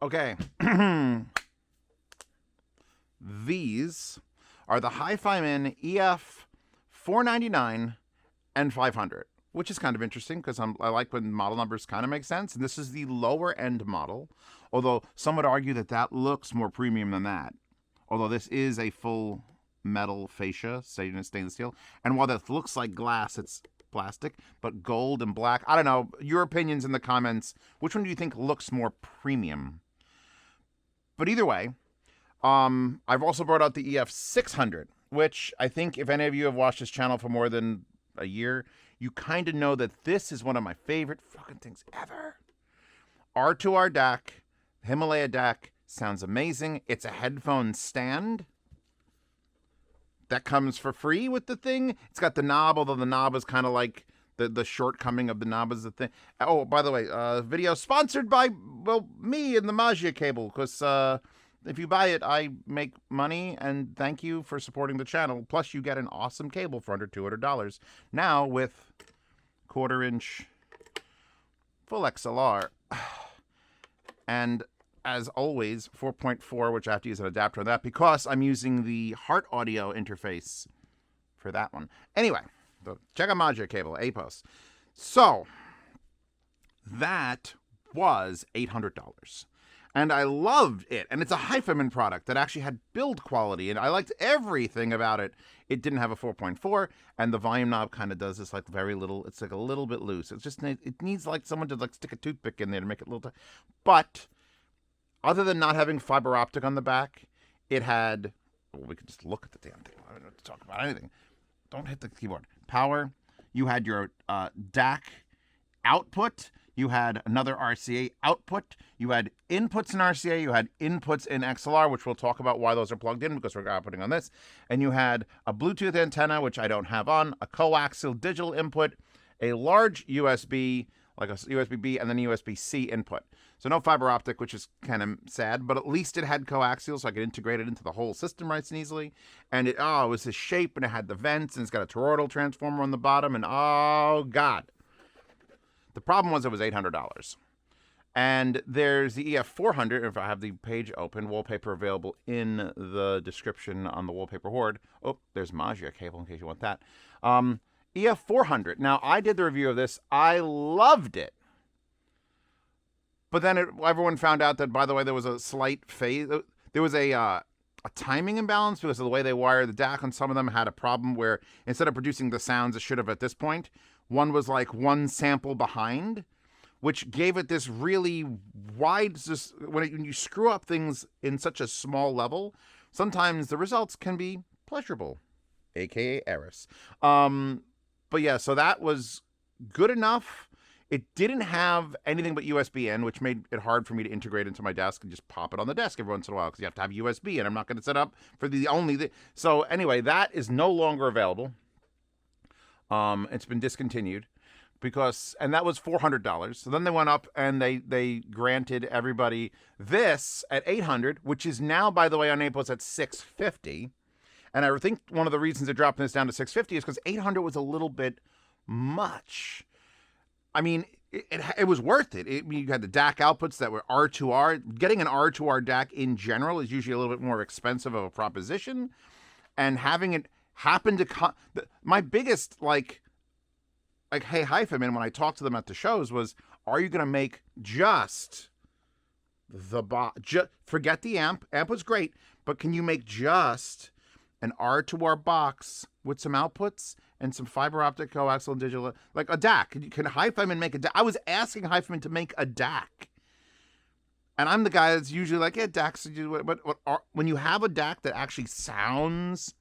Okay. These are the HiFiman EF 499 and 500, which is kind of interesting because I like when model numbers kind of make sense. And this is the lower end model, although some would argue that that looks more premium than that. Although this is a full metal fascia, stainless steel. And while that looks like glass, it's plastic, but gold and black. I don't know. Your opinions in the comments. Which one do you think looks more premium? But either way, I've also brought out the EF 600, which I think if any of you have watched this channel for more than a year, you kind of know that this is one of my favorite fucking things ever. R2R DAC, Himalaya DAC, sounds amazing. It's a headphone stand that comes for free with the thing. It's got the knob, although the knob is kind of like the shortcoming of the knob is the thing. Oh, by the way, video sponsored by, well, me and the Magia cable, because if you buy it, I make money, and thank you for supporting the channel. Plus, you get an awesome cable for under $200. Now with 1/4-inch full XLR. And as always, 4.4, which I have to use an adapter on that because I'm using the Heart Audio interface for that one. Anyway, check out Magia cable, APOS. So, that was $800. And I loved it. And it's a HiFiman product that actually had build quality. And I liked everything about it. It didn't have a 4.4. And the volume knob kind of does this like very little. It's like a little bit loose. It's just, it needs like someone to like stick a toothpick in there to make it a little. But other than not having fiber optic on the back, it had, well, we could just look at the damn thing. I don't have to talk about anything. Don't hit the keyboard. Power. You had your DAC output. You had another RCA output. You had inputs in RCA. You had inputs in XLR, which we'll talk about why those are plugged in because we're putting on this. And you had a Bluetooth antenna, which I don't have on, a coaxial digital input, a large USB, like a USB-B, and then a USB-C input. So no fiber optic, which is kind of sad, but at least it had coaxial, so I could integrate it into the whole system nice and easily. And it was this shape, and it had the vents, and it's got a toroidal transformer on the bottom, and oh, God. The problem was it was $800. And there's the EF400, if I have the page open, wallpaper available in the description on the wallpaper horde. Oh, there's Magia cable in case you want that. EF400. Now, I did the review of this. I loved it. But then everyone found out that, by the way, there was a slight phase. There was a timing imbalance because of the way they wired the DAC on some of them had a problem where instead of producing the sounds it should have at this point, one was like one sample behind, which gave it this really wide, when you screw up things in such a small level, sometimes the results can be pleasurable, aka errors. But yeah, so that was good enough. It didn't have anything but USB in, which made it hard for me to integrate into my desk and just pop it on the desk every once in a while because you have to have USB, and I'm not going to set up for the only. So anyway, that is no longer available. It's been discontinued because, and that was $400. So then they went up and they granted everybody this at $800, which is now, by the way, on APOS at $650. And I think one of the reasons they're dropping this down to $650 is because $800 was a little bit much. I mean, it was worth it. You had the DAC outputs that were R2R. Getting an R2R DAC in general is usually a little bit more expensive of a proposition. And having it happen to my biggest, hey, HiFiman, when I talked to them at the shows was, are you going to make just the forget the amp. Amp was great, but can you make just an R2R box with some outputs and some fiber optic coaxial and digital, like a DAC. Can HiFiman make a DAC? I was asking HiFiman to make a DAC. And I'm the guy that's usually like, yeah, DACs, but when you have a DAC that actually sounds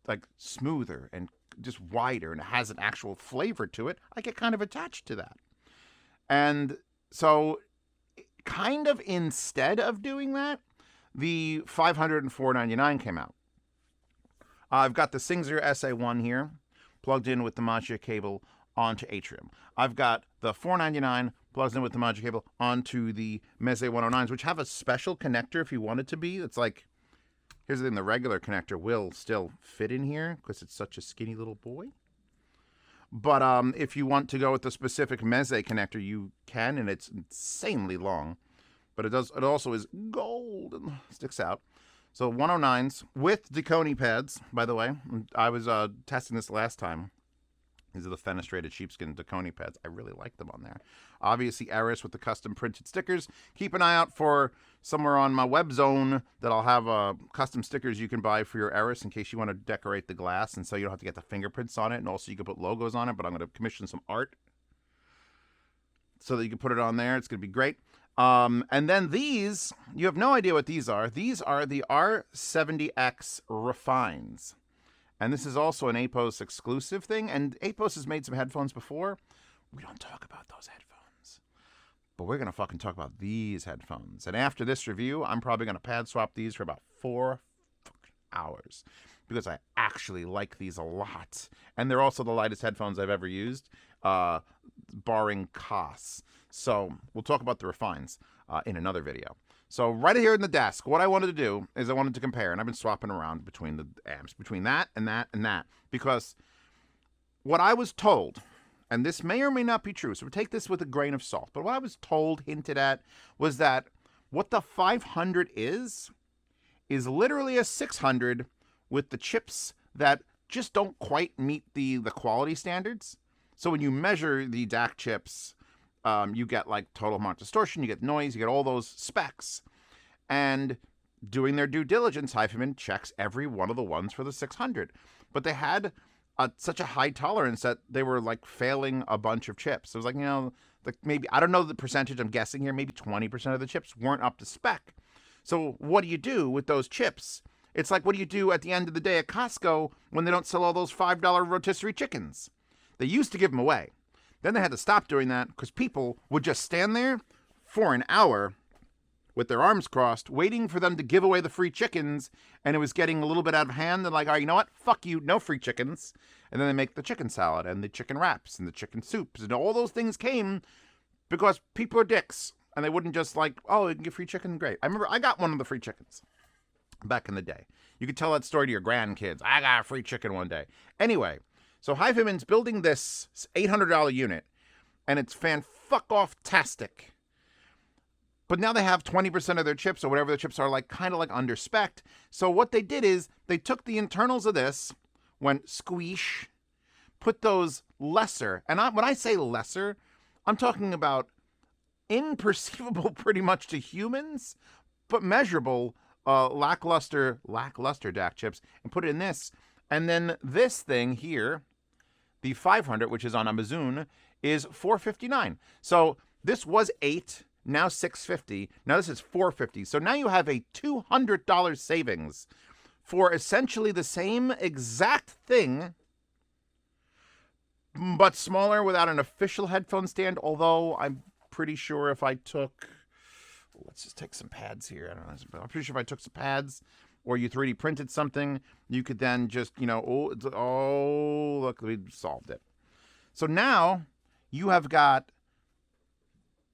like smoother and just wider and it has an actual flavor to it, I get kind of attached to that. And so kind of instead of doing that, the 500 and 499 came out. I've got the Singzer SA1 here, plugged in with the Magia cable onto Atrium. I've got the 499 plugged in with the Magia cable onto the Meze 109s, which have a special connector if you want it to be. It's like, here's the thing, the regular connector will still fit in here because it's such a skinny little boy. But if you want to go with the specific Meze connector, you can, and it's insanely long. but it also is gold and sticks out. So 109s with Deconi pads, by the way. I was testing this last time. These are the fenestrated sheepskin Deconi pads. I really like them on there. Obviously, Eris with the custom printed stickers. Keep an eye out for somewhere on my web zone that I'll have custom stickers you can buy for your Eris in case you want to decorate the glass, and so you don't have to get the fingerprints on it, and also you can put logos on it, but I'm going to commission some art so that you can put it on there. It's going to be great. And then these, you have no idea what these are. These are the R70X Refines. And this is also an Apos exclusive thing. And Apos has made some headphones before. We don't talk about those headphones. But we're going to fucking talk about these headphones. And after this review, I'm probably going to pad swap these for about 4 hours. Because I actually like these a lot. And they're also the lightest headphones I've ever used, barring costs. So we'll talk about the Refines in another video. So right here in the desk, what I wanted to do is I wanted to compare, and I've been swapping around between the amps, between that and that and that, because what I was told, and this may or may not be true, so take this with a grain of salt, but what I was told, hinted at, was that what the 500 is literally a 600 with the chips that just don't quite meet the quality standards. So when you measure the DAC chips, you get like total amount distortion, you get noise, you get all those specs. And doing their due diligence, HiFiman checks every one of the ones for the 600. But they had such a high tolerance that they were like failing a bunch of chips. It was like, like maybe, I don't know the percentage, I'm guessing here, maybe 20% of the chips weren't up to spec. So what do you do with those chips? It's like, what do you do at the end of the day at Costco when they don't sell all those $5 rotisserie chickens? They used to give them away. Then they had to stop doing that because people would just stand there for an hour with their arms crossed, waiting for them to give away the free chickens, and it was getting a little bit out of hand. They're like, all right, you know what? Fuck you, no free chickens. And then they make the chicken salad and the chicken wraps and the chicken soups. And all those things came because people are dicks. And they wouldn't just like, oh, you can get free chicken, great. I remember I got one of the free chickens back in the day. You could tell that story to your grandkids. I got a free chicken one day. Anyway. So HiFiman's building this $800 unit, and it's fan-fuck-off-tastic. But now they have 20% of their chips, or whatever the chips are, like kind of like under-spec'd. So what they did is they took the internals of this, went squeesh, put those lesser, and when I say lesser, I'm talking about imperceivable pretty much to humans, but measurable lackluster DAC chips, and put it in this. And then this thing here, the 500, which is on Amazon, is $459. So this was $8, now $650. Now this is $450. So now you have a $200 savings for essentially the same exact thing, but smaller without an official headphone stand. Although I'm pretty sure if I took, let's just take some pads here. I don't know. I'm pretty sure if I took some pads, or you 3D printed something, you could then just, look, we solved it. So now you have got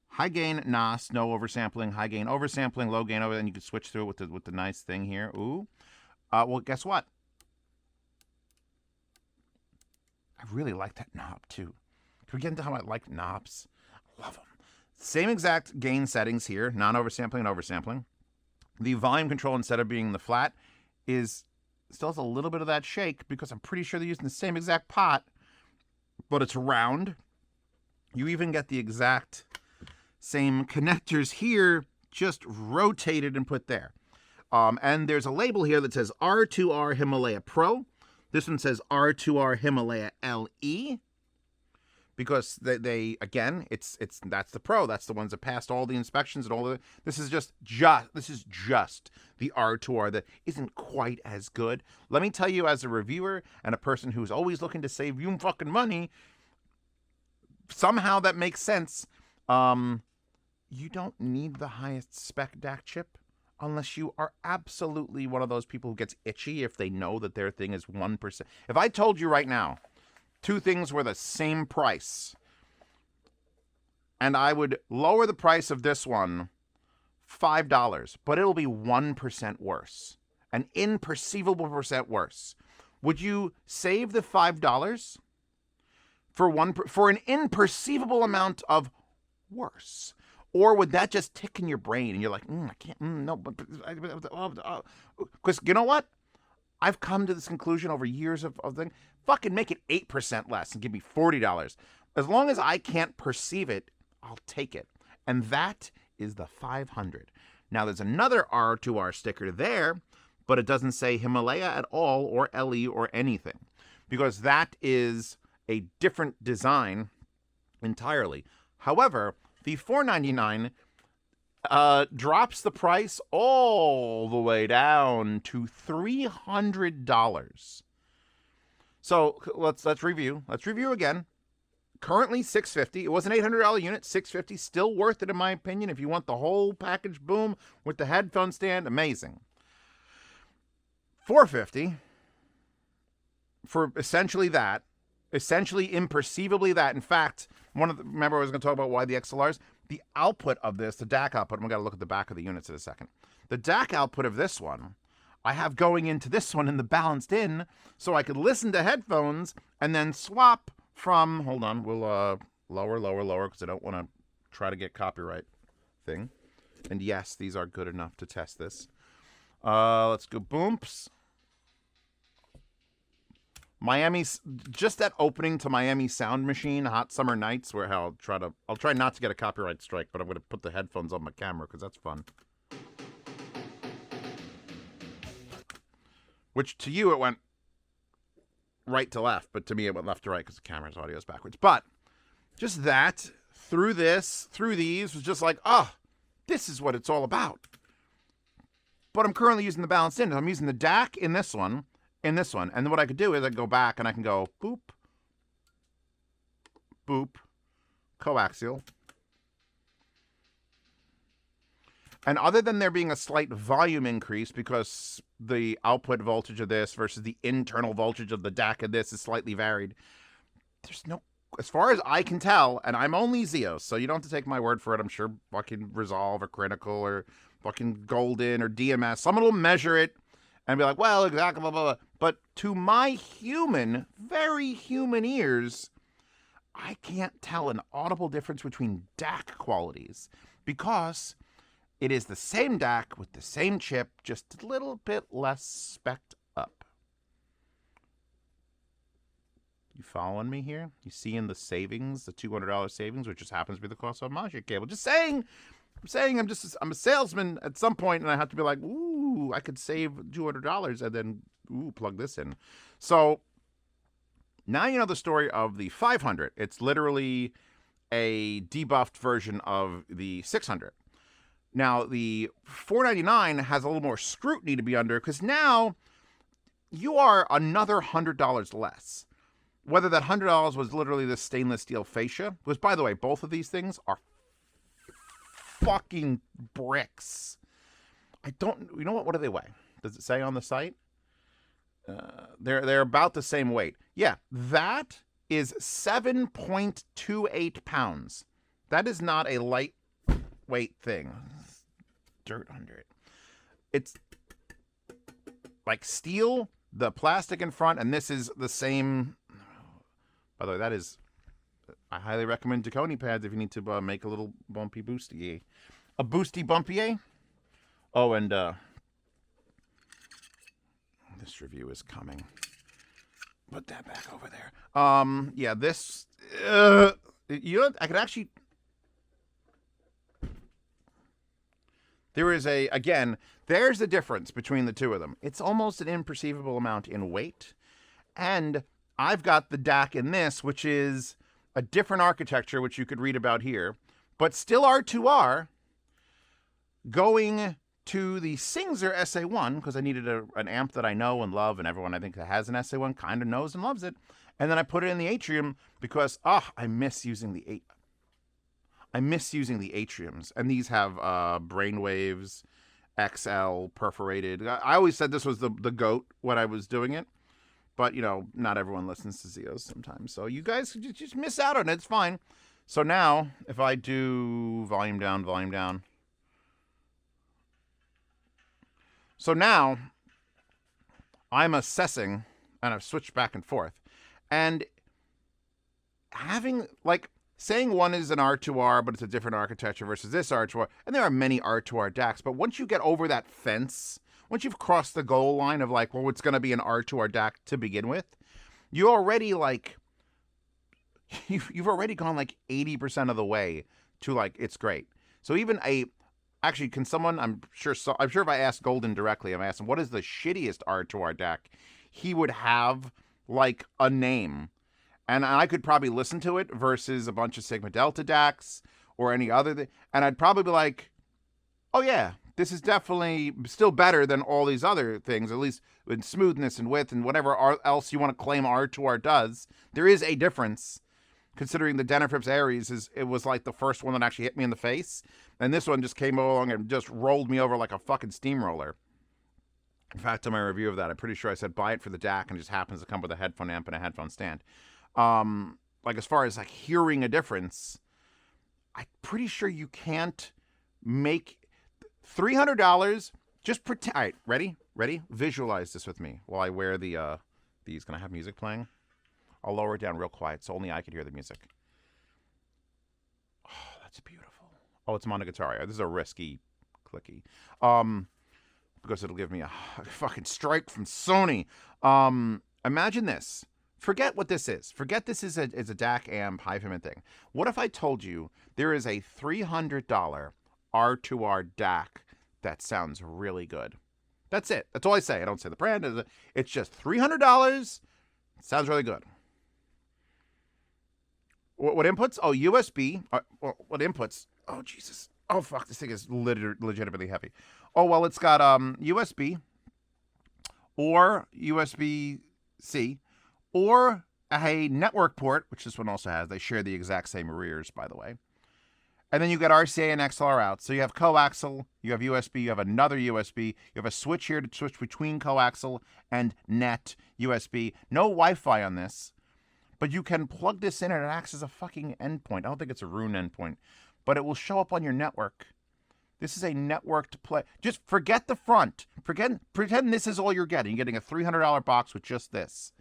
high gain NOS, no oversampling, high gain oversampling, low gain over, and you can switch through it with the nice thing here. Ooh. Well, guess what? I really like that knob too. Can we get into how I like knobs? I love them. Same exact gain settings here, non-oversampling and oversampling. The volume control, instead of being the flat, still has a little bit of that shake because I'm pretty sure they're using the same exact pot, but it's round. You even get the exact same connectors here, just rotated and put there. And there's a label here that says R2R Himalaya Pro. This one says R2R Himalaya LE. Because they again, that's the Pro. That's the ones that passed all the inspections and all the. This is just the R2R that isn't quite as good. Let me tell you, as a reviewer and a person who's always looking to save you fucking money, somehow that makes sense. You don't need the highest spec DAC chip unless you are absolutely one of those people who gets itchy if they know that their thing is 1%. If I told you right now, two things were the same price, and I would lower the price of this one $5, but it'll be 1% worse, an imperceivable percent worse. Would you save the $5 for an imperceivable amount of worse? Or would that just tick in your brain and you're like, I can't, no, but, because you know what? I've come to this conclusion over years of things. Fucking make it 8% less and give me $40. As long as I can't perceive it, I'll take it. And that is the 500. Now there's another R2R sticker there, but it doesn't say Himalaya at all, or LE, or anything, because that is a different design entirely. However, the $499 drops the price all the way down to $300. So let's review. Let's review again. Currently $650. It was an $800 unit. $650, still worth it in my opinion. If you want the whole package, boom, with the headphone stand, amazing. $450 for essentially that, essentially imperceivably that. In fact, remember I was going to talk about why the XLRs. The output of this, the DAC output, we got to look at the back of the units in a second. The DAC output of this one, I have going into this one in the balanced in, so I could listen to headphones and then swap from, hold on, we'll lower, because I don't want to try to get copyright thing. And yes, these are good enough to test this. Let's go boomps. Miami's, just that opening to Miami Sound Machine, Hot Summer Nights, where I'll try not to get a copyright strike, but I'm going to put the headphones on my camera because that's fun. Which to you it went right to left, but to me it went left to right because the camera's audio is backwards. But just that, through these, was just like, this is what it's all about. But I'm currently using the balanced in. I'm using the DAC in this one, and then what I could do is I could go back and I can go boop, boop, coaxial. And other than there being a slight volume increase because the output voltage of this versus the internal voltage of the DAC of this is slightly varied, there's no, as far as I can tell, and I'm only Zeos, so you don't have to take my word for it. I'm sure fucking Resolve or Critical or fucking Golden or DMS, someone will measure it and be like, well, exactly, blah, blah, blah. But to my human, very human ears, I can't tell an audible difference between DAC qualities because it is the same DAC with the same chip, just a little bit less spec'd up. You following me here? You seeing the savings, the $200 savings, which just happens to be the cost of a module cable. Just saying, I'm a salesman at some point, and I have to be like, ooh, I could save $200 and then, ooh, plug this in. So now you know the story of the 500. It's literally a debuffed version of the 600. Now, the $499 has a little more scrutiny to be under because now you are another $100 less. Whether that $100 was literally the stainless steel fascia, which, by the way, both of these things are fucking bricks. You know what do they weigh? Does it say on the site? They're about the same weight. Yeah, that is 7.28 pounds. That is not a lightweight thing. Dirt under it. It's like steel, the plastic in front, and this is the same. By the way, that is, I highly recommend Duconi pads if you need to make a little bumpy boosty. A boosty bumpy. Oh, and this review is coming. Put that back over there. Yeah, this, you know, I could actually, there is again, there's the difference between the two of them. It's almost an imperceivable amount in weight. And I've got the DAC in this, which is a different architecture, which you could read about here, but still R2R, going to the Singzer SA1, because I needed an amp that I know and love, and everyone I think that has an SA1 kind of knows and loves it. And then I put it in the Atrium because, I miss using the Atriums. And these have Brainwaves, XL, perforated. I always said this was the GOAT when I was doing it. But, you know, not everyone listens to Zeos sometimes. So you guys just miss out on it. It's fine. So now, if I do volume down. So now, I'm assessing, and I've switched back and forth. And having, like, saying one is an R2R, but it's a different architecture versus this R2R, and there are many R2R DACs, but once you get over that fence, once you've crossed the goal line of like, well, it's going to be an R2R DAC to begin with, you already like, you've already gone like 80% of the way to like, it's great. So even actually, can someone, I'm sure if I asked Golden directly, I'm asking, what is the shittiest R2R DAC? He would have like a name. And I could probably listen to it versus a bunch of Sigma Delta DACs or any other thing. And I'd probably be like, oh yeah, this is definitely still better than all these other things, at least in smoothness and width and whatever else you want to claim R2R does. There is a difference, considering the Denafrips Aries it was like the first one that actually hit me in the face. And this one just came along and just rolled me over like a fucking steamroller. In fact, in my review of that, I'm pretty sure I said buy it for the DAC, and it just happens to come with a headphone amp and a headphone stand. Like as far as like hearing a difference, I'm pretty sure you can't make $300. Just pretend. All right, ready? Visualize this with me while I wear the these. Can I have music playing? I'll lower it down real quiet so only I could hear the music. Oh, that's beautiful. Oh, it's Monogatari. This is a risky clicky. Because it'll give me a fucking strike from Sony. Imagine this. Forget what this is. Forget this is a DAC amp HiFiman thing. What if I told you there is a $300 R2R DAC that sounds really good? That's it. That's all I say. I don't say the brand. It's just $300. Sounds really good. What inputs? Oh, USB. What inputs? Oh, Jesus. Oh, fuck. This thing is legitimately heavy. Oh, well, it's got USB or USB-C or a network port, which this one also has. They share the exact same rears, by the way. And then you got RCA and XLR out. So you have coaxial, you have USB, you have another USB, you have a switch here to switch between coaxial and net USB. No Wi-Fi on this, but you can plug this in and it acts as a fucking endpoint. I don't think it's a Rune endpoint, but it will show up on your network. This is a networked play. Just forget the front. Pretend this is all you're getting. You're getting a $300 box with just this.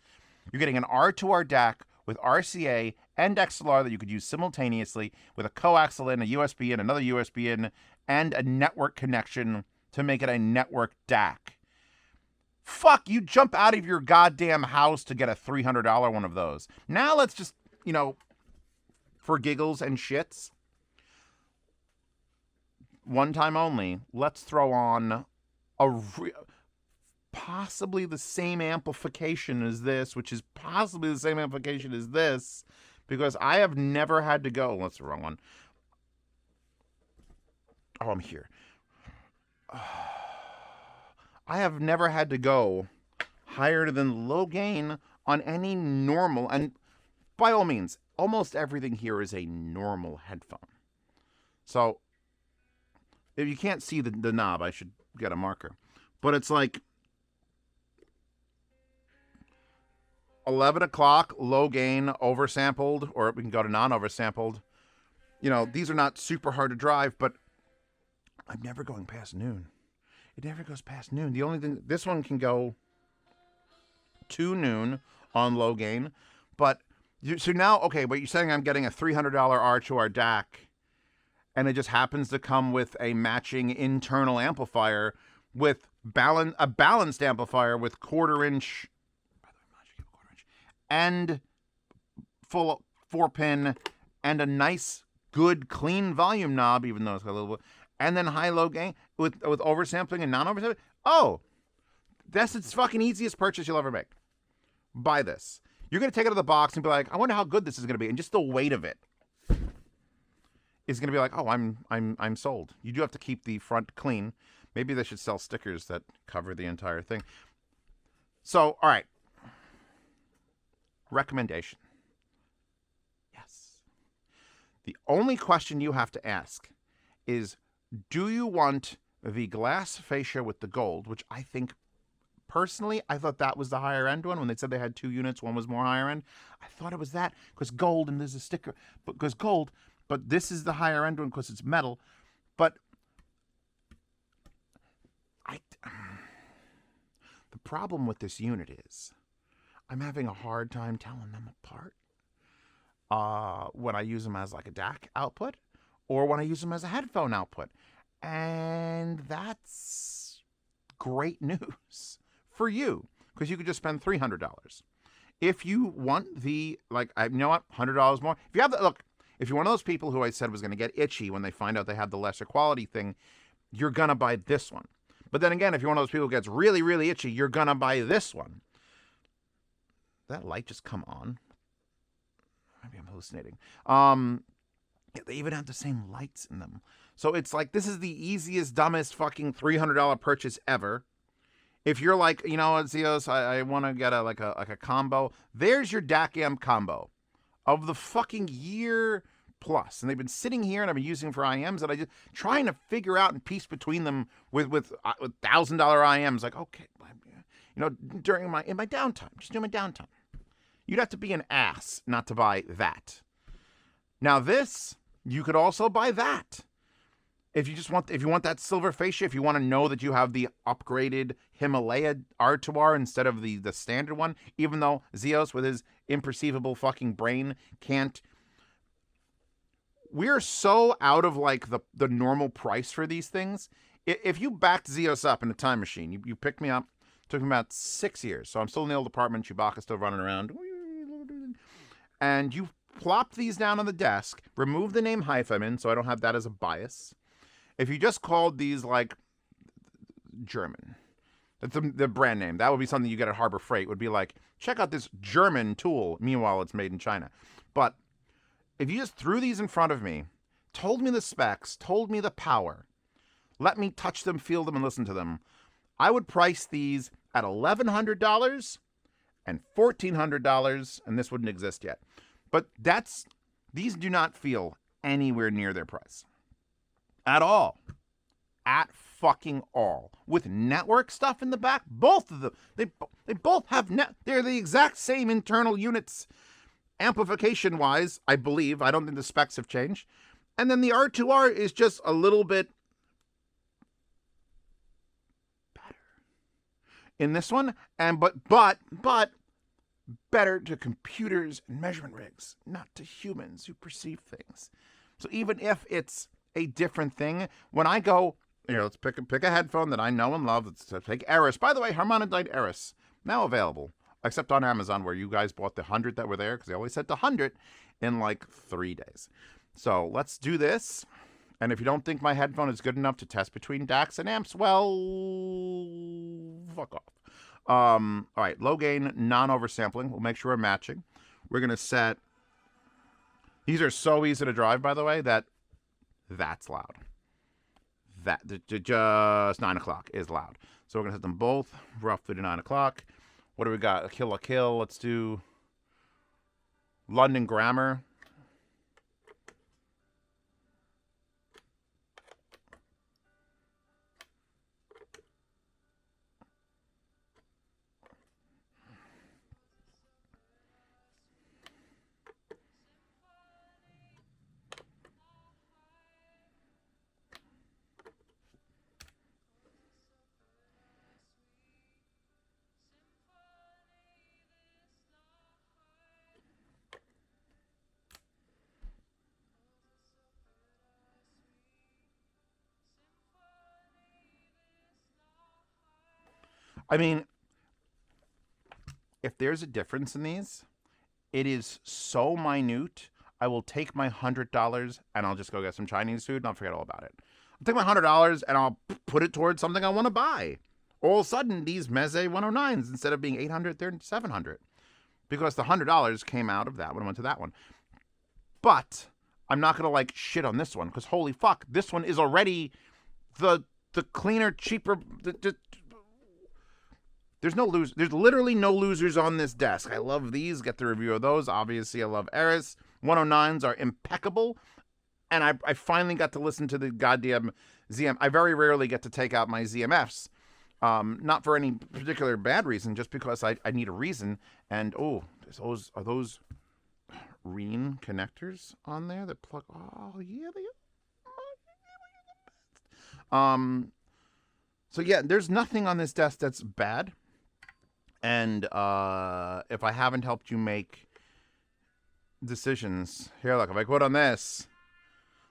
You're getting an R2R DAC with RCA and XLR that you could use simultaneously with a coaxial in, a USB in, another USB in, and a network connection to make it a network DAC. Fuck, you jump out of your goddamn house to get a $300 one of those. Now let's just, for giggles and shits, one time only, let's throw on possibly the same amplification as this, which is possibly the same amplification as this, because I have never had to go. That's the wrong one. Oh, I'm here. I have never had to go higher than low gain on any normal, and by all means, almost everything here is a normal headphone. So if you can't see the knob, I should get a marker. But it's like 11 o'clock, low gain, oversampled, or we can go to non-oversampled. These are not super hard to drive, but I'm never going past noon. It never goes past noon. The only thing, this one can go to noon on low gain. But, so now, okay, but you're saying I'm getting a $300 R2R DAC, and it just happens to come with a matching internal amplifier with a balanced amplifier with quarter-inch, and full 4-pin, and a nice, good, clean volume knob, even though it's got a little bit, and then high-low gain with oversampling and non-oversampling. Oh, that's the fucking easiest purchase you'll ever make. Buy this. You're going to take it out of the box and be like, I wonder how good this is going to be. And just the weight of it is going to be like, oh, I'm sold. You do have to keep the front clean. Maybe they should sell stickers that cover the entire thing. So, all right. Recommendation. Yes. The only question you have to ask is, do you want the glass fascia with the gold, which I think, personally, I thought that was the higher end one. When they said they had two units, one was more higher end. I thought it was that because gold and there's a sticker, because gold, but this is the higher end one because it's metal. But the problem with this unit is I'm having a hard time telling them apart. when I use them as like a DAC output or when I use them as a headphone output. And that's great news for you because you could just spend $300. If you want the, like, you know what, $100 more. If you have the, look, if you're one of those people who I said was going to get itchy when they find out they have the lesser quality thing, you're going to buy this one. But then again, if you're one of those people who gets really, really itchy, you're going to buy this one. That light just come on. Maybe I'm hallucinating. They even have the same lights in them. So it's like, this is the easiest, dumbest fucking $300 purchase ever. If you're like, you know what, Zeos, I want to get a combo. There's your DAC amp combo of the fucking year plus. And they've been sitting here and I've been using them for IMs and I just trying to figure out and piece between them with $1,000 IMs. Like, okay, you know, in my downtime, just doing my downtime. You'd have to be an ass not to buy that. Now this, you could also buy that. If you want that silver fascia, if you want to know that you have the upgraded Himalaya R2R instead of the standard one, even though Zeos with his imperceivable fucking brain can't. We're so out of like the normal price for these things. If you backed Zeos up in a time machine, you picked me up, took me about 6 years. So I'm still in the old apartment, Chewbacca's still running around. And you plop these down on the desk, remove the name HiFiman so I don't have that as a bias. If you just called these like German, that's the brand name. That would be something you get at Harbor Freight. Would be like, check out this German tool. Meanwhile, it's made in China. But if you just threw these in front of me, told me the specs, told me the power, let me touch them, feel them, and listen to them, I would price these at $1,100 and $1,400, and this wouldn't exist yet. But these do not feel anywhere near their price. At all. At fucking all. With network stuff in the back, both of them. They both have they're the exact same internal units. Amplification-wise, I believe. I don't think the specs have changed. And then the R2R is just a little bit better in this one. And but better to computers and measurement rigs, not to humans who perceive things. So even if it's a different thing, when I go, let's pick a headphone that I know and love. Let's take Eris. By the way, Harmonidite Eris, now available, except on Amazon where you guys bought the 100 that were there because they always said the 100 in like 3 days. So let's do this. And if you don't think my headphone is good enough to test between DACs and amps, well, fuck off. All right, low gain, non-oversampling. We'll make sure we're matching. We're going to set... These are so easy to drive, by the way, that's loud. That just 9 o'clock is loud. So we're going to set them both roughly to 9 o'clock. What do we got? A kill. Let's do London Grammar. I mean, if there's a difference in these, it is so minute. I will take my $100 and I'll just go get some Chinese food and I'll forget all about it. I'll take my $100 and I'll put it towards something I want to buy. All of a sudden, these Meze 109s, instead of being $800, they're $700. Because the $100 came out of that one and went to that one. But I'm not going to like shit on this one because holy fuck, this one is already the cleaner, cheaper... There's no losers. There's literally no losers on this desk. I love these. Get the review of those. Obviously, I love Eris. 109s are impeccable. And I finally got to listen to the goddamn ZM. I very rarely get to take out my ZMFs. Not for any particular bad reason, just because I need a reason. And, are those Reen connectors on there that plug? Oh, yeah, they are. So, yeah, there's nothing on this desk that's bad. And if I haven't helped you make decisions. Here, look, if I quote on this,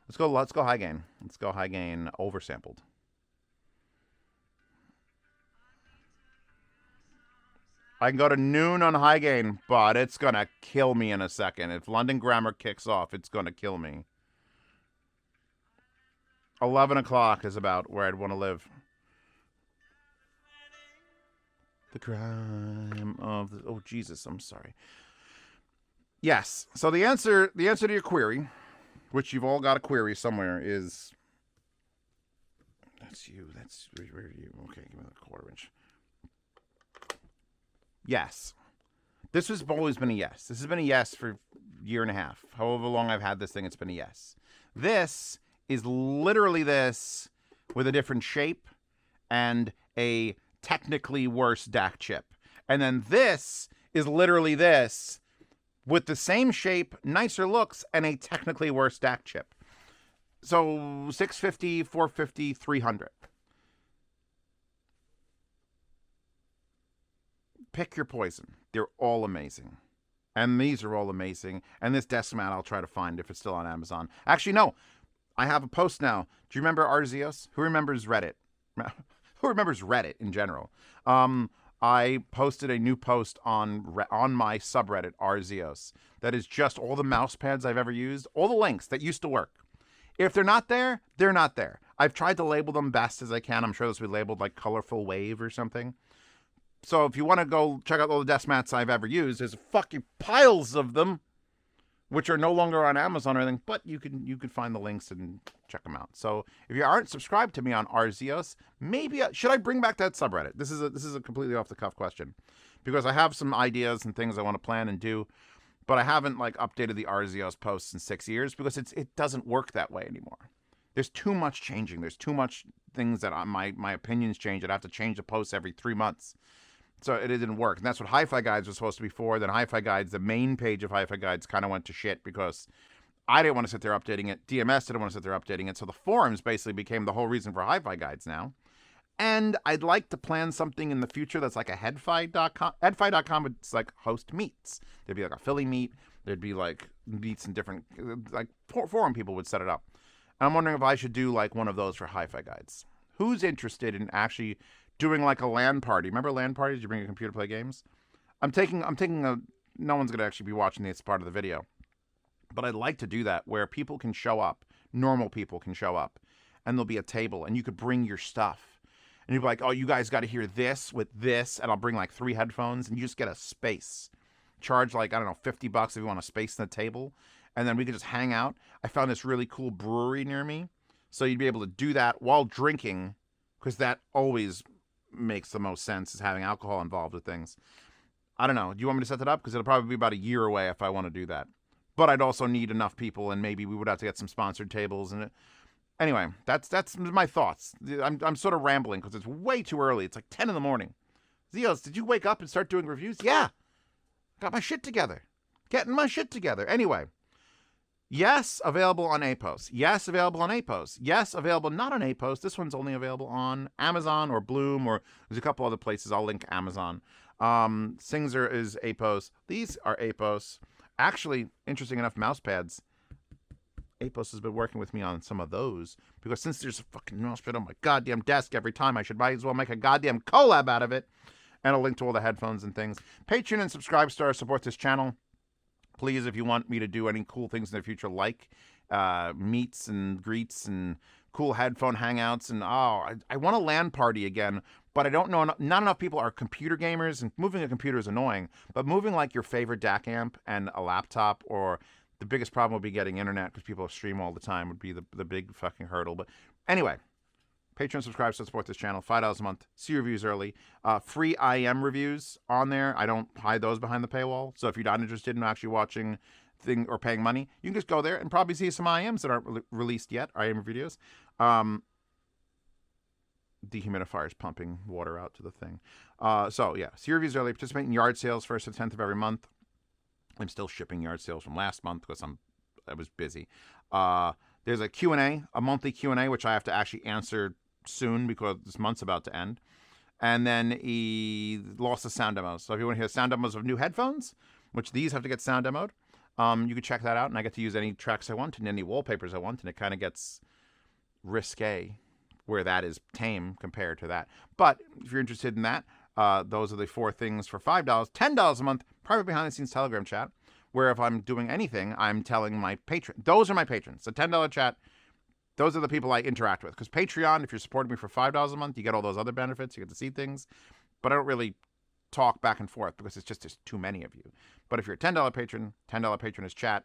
let's go high gain. Let's go high gain oversampled. I can go to noon on high gain, but it's gonna kill me in a second. If London Grammar kicks off, it's gonna kill me. 11 o'clock is about where I'd want to live. The crime of the... Oh, Jesus, I'm sorry. Yes. So the answer to your query, which you've all got a query somewhere, is... That's you. That's... Where are you? Okay, give me the quarter inch. Yes. This has always been a yes. This has been a yes for a year and a half. However long I've had this thing, it's been a yes. This is literally this with a different shape and a technically worse DAC chip. And then this is literally this with the same shape, nicer looks, and a technically worse DAC chip. So 650, 450, 300. Pick your poison. They're all amazing. And these are all amazing. And this desk mat I'll try to find if it's still on Amazon. Actually, no. I have a post now. Do you remember Zeos? Who remembers Reddit? Who remembers Reddit in general? I posted a new post on my subreddit, Zeos. That is just all the mouse pads I've ever used, all the links that used to work. If they're not there, they're not there. I've tried to label them best as I can. I'm sure this will be labeled like Colorful Wave or something. So if you want to go check out all the desk mats I've ever used, there's fucking piles of them, which are no longer on Amazon or anything, but you can find the links and check them out. So if you aren't subscribed to me on Zeos, maybe should I bring back that subreddit? This is a completely off the cuff question, because I have some ideas and things I want to plan and do, but I haven't like updated the Zeos posts in 6 years because it doesn't work that way anymore. There's too much changing. There's too much things that my opinions change. I'd have to change the posts every 3 months. So it didn't work. And that's what Hi-Fi Guides was supposed to be for. Then Hi-Fi Guides, the main page of Hi-Fi Guides, kind of went to shit because I didn't want to sit there updating it. DMS didn't want to sit there updating it. So the forums basically became the whole reason for Hi-Fi Guides now. And I'd like to plan something in the future that's like a headfi.com. Headfi.com would like host meets. There'd be like a Philly meet. There'd be like meets in different, like forum people would set it up. And I'm wondering if I should do like one of those for Hi-Fi Guides. Who's interested in actually doing like a LAN party? Remember LAN parties? You bring a computer to play games? I'm taking a, no one's going to actually be watching this part of the video, but I'd like to do that where people can show up, normal people can show up, and there'll be a table and you could bring your stuff. And you'd be like, oh, you guys got to hear this with this, and I'll bring like 3 headphones, and you just get a space. Charge like, I don't know, $50 if you want a space in the table, and then we could just hang out. I found this really cool brewery near me, so you'd be able to do that while drinking, because that always makes the most sense, is having alcohol involved with things. I don't know. Do you want me to set that up? Because it'll probably be about a year away if I want to do that. But I'd also need enough people, and maybe we would have to get some sponsored tables. And anyway, that's my thoughts. I'm sort of rambling because it's way too early. It's like 10 in the morning. Zeos, did you wake up and start doing reviews? Yeah. Got my shit together. Getting my shit together. Anyway. Yes, available on APOS. Yes, available on APOS. Yes, available not on APOS. This one's only available on Amazon or Bloom, or there's a couple other places. I'll link Amazon. Singzer is APOS. These are APOS. Actually, interesting enough, mouse pads. APOS has been working with me on some of those, because since there's a fucking mouse pad on my goddamn desk every time, I might as well make a goddamn collab out of it. And a link to all the headphones and things. Patreon and Subscribe Star support this channel. Please, if you want me to do any cool things in the future, like meets and greets and cool headphone hangouts, and I want a LAN party again, but I don't know, not enough people are computer gamers, and moving a computer is annoying, but moving like your favorite DAC amp and a laptop, or the biggest problem would be getting internet because people stream all the time, would be the big fucking hurdle. But anyway, Patreon, subscribe to support this channel. $5 a month. See reviews early. Free IM reviews on there. I don't hide those behind the paywall. So if you're not interested in actually watching or paying money, you can just go there and probably see some IMs that aren't released yet. IM videos. Dehumidifiers pumping water out to the thing. So yeah, see reviews early. Participate in yard sales 1st to 10th of every month. I'm still shipping yard sales from last month because I was busy. There's a Q&A, a monthly Q&A, which I have to actually answer soon because this month's about to end. And then he lost the sound demos. So if you want to hear sound demos of new headphones, which these have to get sound demoed, You can check that out, and I get to use any tracks I want and any wallpapers I want, and it kind of gets risque where that is tame compared to that. But if you're interested in that, those are the 4 things for $5. $10 a month, private behind-the-scenes Telegram chat, where if I'm doing anything, I'm telling my patron. Those are my patrons. The $10 chat, those are the people I interact with. Because Patreon, if you're supporting me for $5 a month, you get all those other benefits. You get to see things. But I don't really talk back and forth because it's just there's too many of you. But if you're a $10 patron, $10 patron is chat,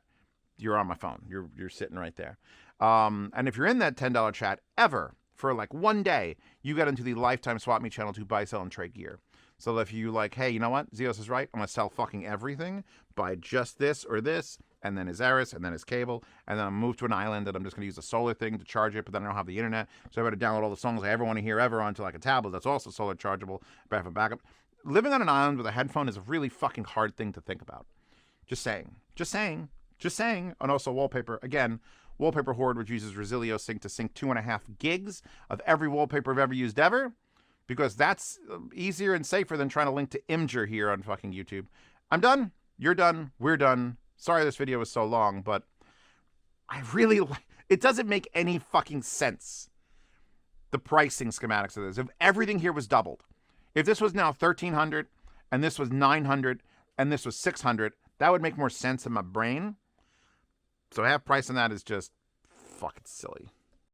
you're on my phone. You're sitting right there. And if you're in that $10 chat ever, for like one day, you get into the Lifetime Swap Me channel to buy, sell, and trade gear. So if you like, hey, you know what? Zeos is right. I'm going to sell fucking everything. Buy just this or this, and then his Aris, and then his cable, and then I'm move to an island, and I'm just going to use a solar thing to charge it, but then I don't have the internet. So I got to download all the songs I ever want to hear ever onto like a tablet that's also solar chargeable, but have a backup. Living on an island with a headphone is a really fucking hard thing to think about. Just saying. Just saying. Just saying. And also wallpaper. Again, Wallpaper Horde, which uses Resilio Sync to sync 2.5 gigs of every wallpaper I've ever used ever, because that's easier and safer than trying to link to Imgur here on fucking YouTube. I'm done. You're done. We're done. Sorry this video was so long, but I really like it. Doesn't make any fucking sense. The pricing schematics of this. If everything here was doubled, if this was now $1,300 and this was $900 and this was $600, that would make more sense in my brain. So half price on that is just fucking silly.